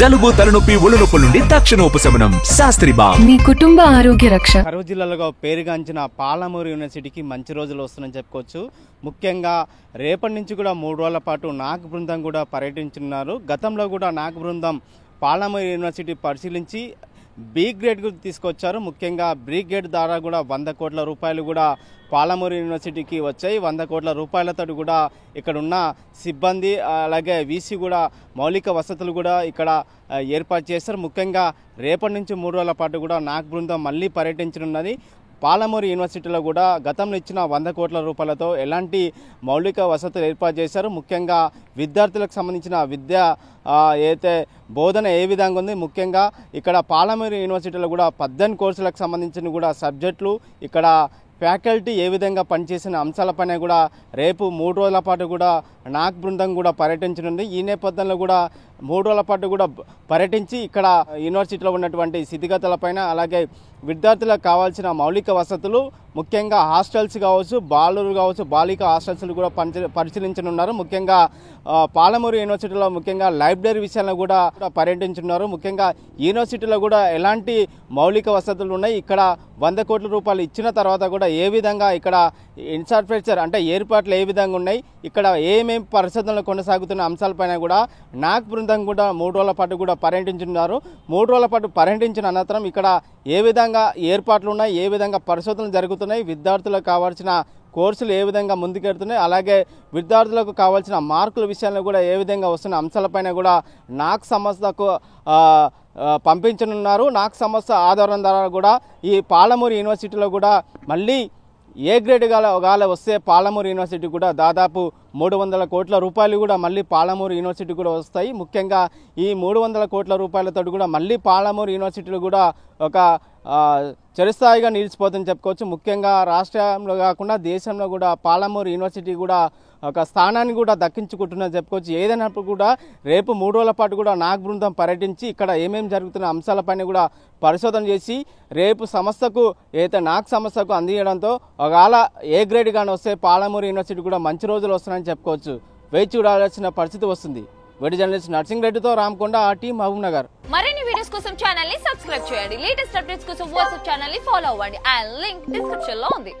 జలుబు తలనొప్పి ఒళ్ళు నొప్పుల నుండి తక్షణ ఉపశమనం. శాస్త్రి బామ్ మీ కుటుంబ ఆరోగ్య రక్ష. కరూరు జిల్లాలో పేరుగాంచిన పాలమూరు యూనివర్సిటీకి మంచి రోజులు వస్తున్నాయని చెప్పుకోవచ్చు. ముఖ్యంగా రేపటి నుంచి కూడా 3 రోజుల పాటు నాగ్ బృందం కూడా పర్యటించున్నారు. గతంలో కూడా నాగ్ బృందం పాలమూరు యూనివర్సిటీ పరిశీలించి బి గ్రేడ్ తీసుకొచ్చారు. ముఖ్యంగా బి గ్రేడ్ ద్వారా కూడా 100 కోట్ల రూపాయలు కూడా పాలమూరు యూనివర్సిటీకి వచ్చాయి. 100 కోట్ల రూపాయలతో కూడా ఇక్కడ ఉన్న సిబ్బంది అలాగే వీసీ కూడా మౌలిక వసతులు కూడా ఇక్కడ ఏర్పాటు చేస్తారు. ముఖ్యంగా రేపటి నుంచి 3 రోజుల పాటు కూడా నాగ్ బృందం మళ్ళీ పర్యటించనున్నది. పాలమూరు యూనివర్సిటీలో కూడా గతంలో ఇచ్చిన 100 కోట్ల రూపాయలతో ఎలాంటి మౌలిక వసతులు ఏర్పాటు చేశారు. ముఖ్యంగా విద్యార్థులకు సంబంధించిన విద్య అయితే బోధన ఏ విధంగా ఉంది. ముఖ్యంగా ఇక్కడ పాలమూరు యూనివర్సిటీలో కూడా 18 కోర్సులకు సంబంధించిన కూడా సబ్జెక్టులు ఇక్కడ ఫ్యాకల్టీ ఏ విధంగా పనిచేసిన అంశాలపైన కూడా రేపు 3 రోజుల పాటు కూడా నాగ్ బృందం కూడా పర్యటించనుంది. ఈ నేపథ్యంలో కూడా 3 రోజుల పాటు కూడా పర్యటించి ఇక్కడ యూనివర్సిటీలో ఉన్నటువంటి స్థితిగతులపైన అలాగే విద్యార్థులకు కావాల్సిన మౌలిక వసతులు ముఖ్యంగా హాస్టల్స్ కావచ్చు, బాలురు కావచ్చు, బాలిక హాస్టల్స్ కూడా పరిశీలించనున్నారు. ముఖ్యంగా పాలమూరు యూనివర్సిటీలో ముఖ్యంగా లైబ్రరీ విషయంలో కూడా పర్యటించున్నారు. ముఖ్యంగా యూనివర్సిటీలో కూడా ఎలాంటి మౌలిక వసతులు ఉన్నాయి, ఇక్కడ 100 కోట్ల రూపాయలు ఇచ్చిన తర్వాత కూడా ఏ విధంగా ఇక్కడ ఇన్ఫ్రాస్ట్రక్చర్ అంటే ఏర్పాట్లు ఏ విధంగా ఉన్నాయి, ఇక్కడ ఏమేమి పరిశోధనలు కొనసాగుతున్న అంశాలపైన కూడా నాగ్ బృందం కూడా 3 రోజుల పాటు కూడా పర్యటించున్నారు. 3 రోజుల పాటు పర్యటించిన అనంతరం ఇక్కడ ఏ విధంగా ఏర్పాట్లు ఉన్నాయి, ఏ విధంగా పరిశోధనలు జరుగుతున్నాయి, విద్యార్థులకు కావాల్సిన కోర్సులు ఏ విధంగా ముందుకెడుతున్నాయి, అలాగే విద్యార్థులకు కావాల్సిన మార్కుల విషయంలో కూడా ఏ విధంగా వస్తున్న అంశాలపైన కూడా నాగ్ సంస్థకు పంపించనున్నారు. నాగ్ సంస్థ ఆధారం ద్వారా కూడా ఈ పాలమూరు యూనివర్సిటీలో కూడా మళ్ళీ ఏ గ్రేడ్ గాల వస్తే పాలమూరు యూనివర్సిటీ కూడా దాదాపు 300 కోట్ల రూపాయలు కూడా మళ్ళీ పాలమూరు యూనివర్సిటీ కూడా వస్తాయి. ముఖ్యంగా ఈ 300 కోట్ల రూపాయలతో కూడా మళ్ళీ పాలమూరు యూనివర్సిటీలో కూడా ఒక చిరస్థాయిగా నిలిచిపోతుందని చెప్పుకోవచ్చు. ముఖ్యంగా రాష్ట్రంలో కాకుండా దేశంలో కూడా పాలమూరు యూనివర్సిటీ కూడా ఒక స్థానాన్ని కూడా దక్కించుకుంటుందని చెప్పుకోవచ్చు. ఏదైనప్పుడు కూడా రేపు 3 రోజుల పాటు కూడా నాగ్ బృందం పర్యటించి ఇక్కడ ఏమేమి జరుగుతున్న అంశాలపైన కూడా పరిశోధన చేసి రేపు సంస్థకు ఏదైతే నాగ్ సంస్థకు అందించడంతో ఒకవేళ ఏ గ్రేడ్ కానీ వస్తే పాలమూరు యూనివర్సిటీ కూడా మంచి రోజులు వస్తున్నాయని చెప్పుకోవచ్చు. వేచి చూడాల్సిన పరిస్థితి వస్తుంది. వీడియో జర్నలిస్ట్ నర్సింగ్ రెడ్డితో రామకొండ, ఆర్టీ, మహబూబ్ నగర్. మరిన్ని వీడియోస్ కోసం ఛానల్ ని సబ్స్క్రైబ్ చేయండి. లేటెస్ట్ అప్డేట్స్ కోసం వాట్సాప్ ఛానల్ ని ఫాలో అవ్వండి. ఆ లింక్ డిస్క్రిప్షన్ లో ఉంది.